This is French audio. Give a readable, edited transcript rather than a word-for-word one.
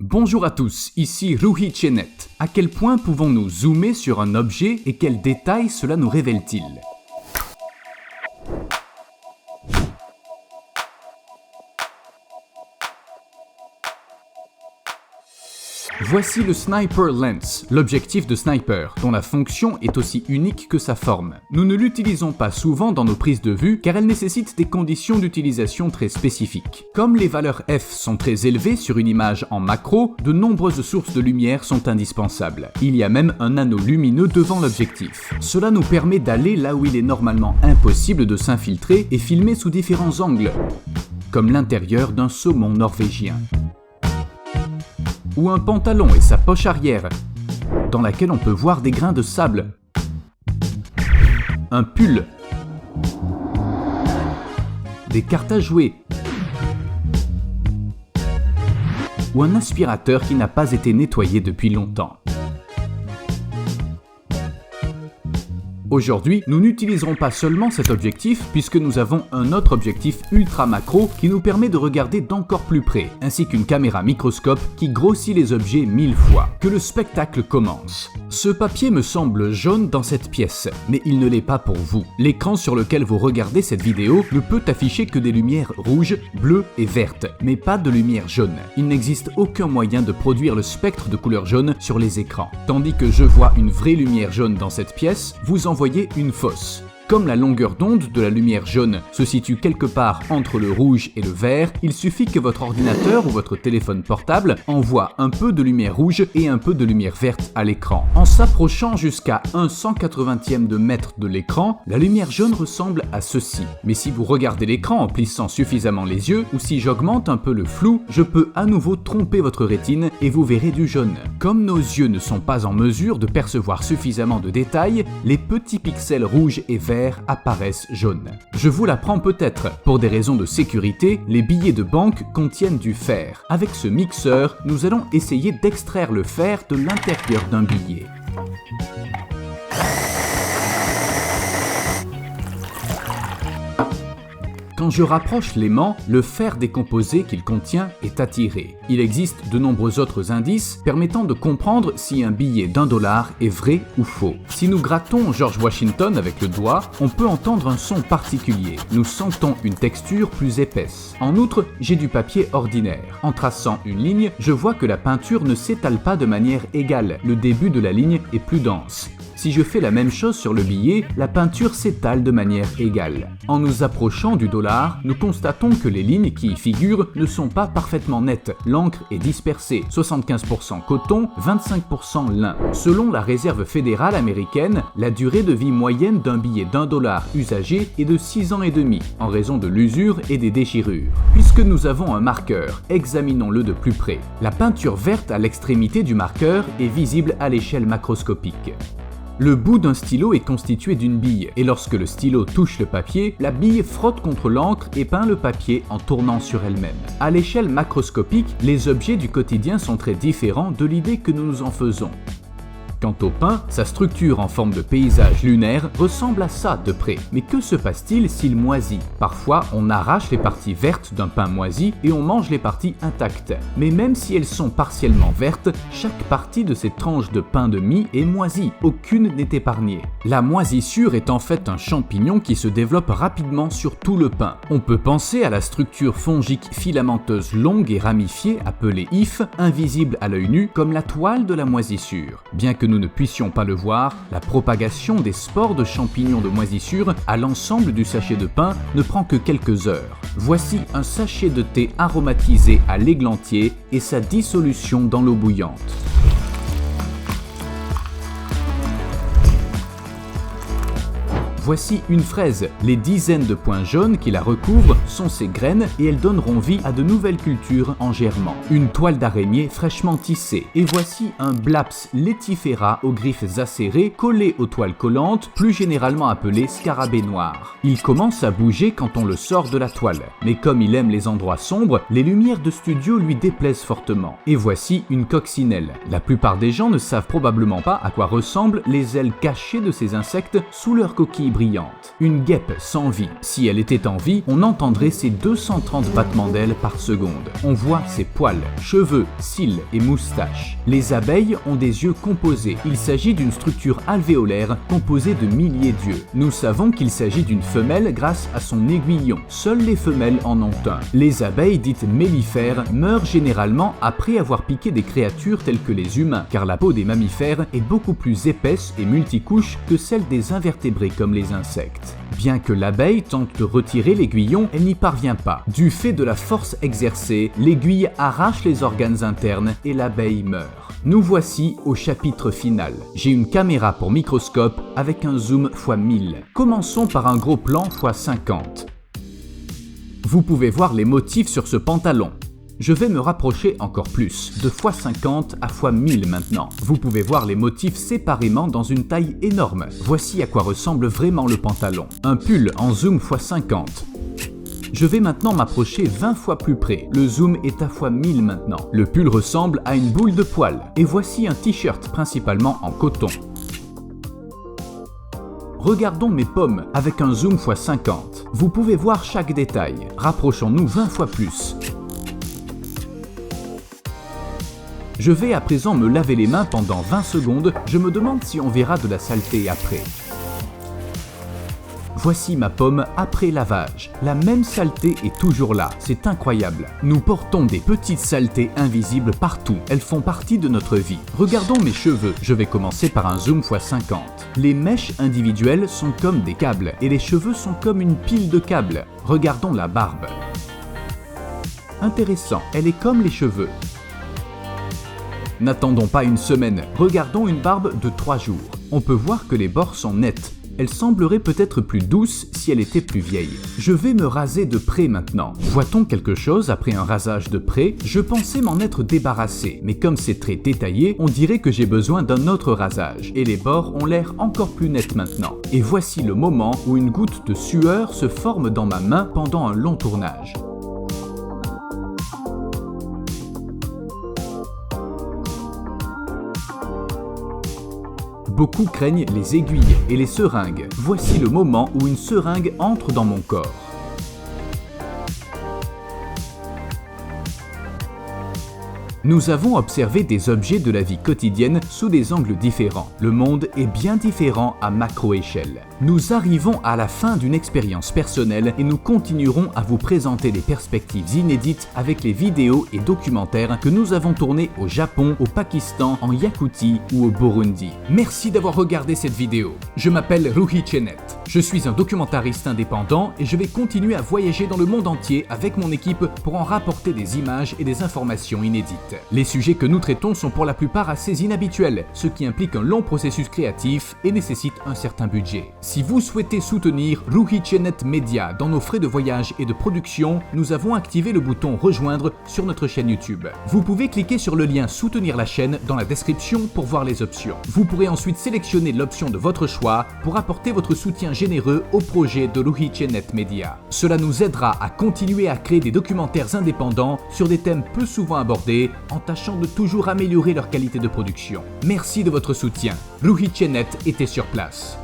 Bonjour à tous, ici Ruhi Chenet. À quel point pouvons-nous zoomer sur un objet et quels détails cela nous révèle-t-il ? Voici le Sniper Lens, l'objectif de sniper, dont la fonction est aussi unique que sa forme. Nous ne l'utilisons pas souvent dans nos prises de vue car elle nécessite des conditions d'utilisation très spécifiques. Comme les valeurs f sont très élevées sur une image en macro, de nombreuses sources de lumière sont indispensables. Il y a même un anneau lumineux devant l'objectif. Cela nous permet d'aller là où il est normalement impossible de s'infiltrer et filmer sous différents angles, comme l'intérieur d'un saumon norvégien. Ou un pantalon et sa poche arrière, dans laquelle on peut voir des grains de sable. Un pull. Des cartes à jouer. Ou un aspirateur qui n'a pas été nettoyé depuis longtemps. Aujourd'hui, nous n'utiliserons pas seulement cet objectif puisque nous avons un autre objectif ultra macro qui nous permet de regarder d'encore plus près, ainsi qu'une caméra microscope qui grossit les objets 1000 fois. Que le spectacle commence. Ce papier me semble jaune dans cette pièce, mais il ne l'est pas pour vous. L'écran sur lequel vous regardez cette vidéo ne peut afficher que des lumières rouges, bleues et vertes, mais pas de lumière jaune. Il n'existe aucun moyen de produire le spectre de couleur jaune sur les écrans. Tandis que je vois une vraie lumière jaune dans cette pièce, vous en voyez une fausse. Comme la longueur d'onde de la lumière jaune se situe quelque part entre le rouge et le vert, il suffit que votre ordinateur ou votre téléphone portable envoie un peu de lumière rouge et un peu de lumière verte à l'écran. En s'approchant jusqu'à 1/180e de mètre de l'écran, la lumière jaune ressemble à ceci. Mais si vous regardez l'écran en plissant suffisamment les yeux, ou si j'augmente un peu le flou, je peux à nouveau tromper votre rétine et vous verrez du jaune. Comme nos yeux ne sont pas en mesure de percevoir suffisamment de détails, les petits pixels rouges et verts apparaissent jaunes. Je vous l'apprends peut-être, pour des raisons de sécurité, les billets de banque contiennent du fer. Avec ce mixeur, nous allons essayer d'extraire le fer de l'intérieur d'un billet. Quand je rapproche l'aimant, le fer décomposé qu'il contient est attiré. Il existe de nombreux autres indices permettant de comprendre si un billet d'$1 est vrai ou faux. Si nous grattons George Washington avec le doigt, on peut entendre un son particulier. Nous sentons une texture plus épaisse. En outre, j'ai du papier ordinaire. En traçant une ligne, je vois que la peinture ne s'étale pas de manière égale. Le début de la ligne est plus dense. Si je fais la même chose sur le billet, la peinture s'étale de manière égale. En nous approchant du dollar, nous constatons que les lignes qui y figurent ne sont pas parfaitement nettes. L'encre est dispersée, 75% coton, 25% lin. Selon la Réserve fédérale américaine, la durée de vie moyenne d'un billet d'$1 usagé est de 6 ans et demi, en raison de l'usure et des déchirures. Puisque nous avons un marqueur, examinons-le de plus près. La peinture verte à l'extrémité du marqueur est visible à l'échelle macroscopique. Le bout d'un stylo est constitué d'une bille, et lorsque le stylo touche le papier, la bille frotte contre l'encre et peint le papier en tournant sur elle-même. À l'échelle macroscopique, les objets du quotidien sont très différents de l'idée que nous nous en faisons. Quant au pain, sa structure en forme de paysage lunaire ressemble à ça de près. Mais que se passe-t-il s'il moisit ? Parfois, on arrache les parties vertes d'un pain moisi et on mange les parties intactes. Mais même si elles sont partiellement vertes, chaque partie de ces tranches de pain de mie est moisie, aucune n'est épargnée. La moisissure est en fait un champignon qui se développe rapidement sur tout le pain. On peut penser à la structure fongique filamenteuse longue et ramifiée appelée hyphe, invisible à l'œil nu comme la toile de la moisissure. Bien que nous ne puissions pas le voir, la propagation des spores de champignons de moisissure à l'ensemble du sachet de pain ne prend que quelques heures. Voici un sachet de thé aromatisé à l'églantier et sa dissolution dans l'eau bouillante. Voici une fraise. Les dizaines de points jaunes qui la recouvrent sont ses graines et elles donneront vie à de nouvelles cultures en germant. Une toile d'araignée fraîchement tissée. Et voici un Blaps letifera aux griffes acérées collé aux toiles collantes, plus généralement appelé scarabée noir. Il commence à bouger quand on le sort de la toile. Mais comme il aime les endroits sombres, les lumières de studio lui déplaisent fortement. Et voici une coccinelle. La plupart des gens ne savent probablement pas à quoi ressemblent les ailes cachées de ces insectes sous leur coquille brillante. Une guêpe sans vie. Si elle était en vie, on entendrait ses 230 battements d'ailes par seconde. On voit ses poils, cheveux, cils et moustaches. Les abeilles ont des yeux composés. Il s'agit d'une structure alvéolaire composée de milliers d'yeux. Nous savons qu'il s'agit d'une femelle grâce à son aiguillon. Seules les femelles en ont un. Les abeilles dites mellifères meurent généralement après avoir piqué des créatures telles que les humains, car la peau des mammifères est beaucoup plus épaisse et multicouche que celle des invertébrés comme les insectes. Bien que l'abeille tente de retirer l'aiguillon, elle n'y parvient pas. Du fait de la force exercée, l'aiguille arrache les organes internes et l'abeille meurt. Nous voici au chapitre final. J'ai une caméra pour microscope avec un zoom x 1000. Commençons par un gros plan x 50. Vous pouvez voir les motifs sur ce pantalon. Je vais me rapprocher encore plus, de x50 à x1000 maintenant. Vous pouvez voir les motifs séparément dans une taille énorme. Voici à quoi ressemble vraiment le pantalon. Un pull en zoom x50. Je vais maintenant m'approcher 20 fois plus près. Le zoom est à x1000 maintenant. Le pull ressemble à une boule de poil. Et voici un t-shirt principalement en coton. Regardons mes pommes avec un zoom x50. Vous pouvez voir chaque détail. Rapprochons-nous 20 fois plus. Je vais à présent me laver les mains pendant 20 secondes, je me demande si on verra de la saleté après. Voici ma pomme après lavage. La même saleté est toujours là, c'est incroyable. Nous portons des petites saletés invisibles partout, elles font partie de notre vie. Regardons mes cheveux, je vais commencer par un zoom x50. Les mèches individuelles sont comme des câbles et les cheveux sont comme une pile de câbles. Regardons la barbe. Intéressant, elle est comme les cheveux. N'attendons pas une semaine, regardons une barbe de 3 jours. On peut voir que les bords sont nets. Elle semblerait peut-être plus douce si elle était plus vieille. Je vais me raser de près maintenant. Voit-on quelque chose après un rasage de près? Je pensais m'en être débarrassé, mais comme c'est très détaillé, on dirait que j'ai besoin d'un autre rasage. Et les bords ont l'air encore plus nets maintenant. Et voici le moment où une goutte de sueur se forme dans ma main pendant un long tournage. Beaucoup craignent les aiguilles et les seringues. Voici le moment où une seringue entre dans mon corps. Nous avons observé des objets de la vie quotidienne sous des angles différents. Le monde est bien différent à macro-échelle. Nous arrivons à la fin d'une expérience personnelle et nous continuerons à vous présenter des perspectives inédites avec les vidéos et documentaires que nous avons tournés au Japon, au Pakistan, en Yakoutie ou au Burundi. Merci d'avoir regardé cette vidéo. Je m'appelle Ruhi Chenet. Je suis un documentariste indépendant et je vais continuer à voyager dans le monde entier avec mon équipe pour en rapporter des images et des informations inédites. Les sujets que nous traitons sont pour la plupart assez inhabituels, ce qui implique un long processus créatif et nécessite un certain budget. Si vous souhaitez soutenir Ruhi Chenet Media dans nos frais de voyage et de production, nous avons activé le bouton rejoindre sur notre chaîne YouTube. Vous pouvez cliquer sur le lien soutenir la chaîne dans la description pour voir les options. Vous pourrez ensuite sélectionner l'option de votre choix pour apporter votre soutien généreux au projet de Ruhi Chenet Media. Cela nous aidera à continuer à créer des documentaires indépendants sur des thèmes peu souvent abordés en tâchant de toujours améliorer leur qualité de production. Merci de votre soutien. Ruhi Chenet était sur place.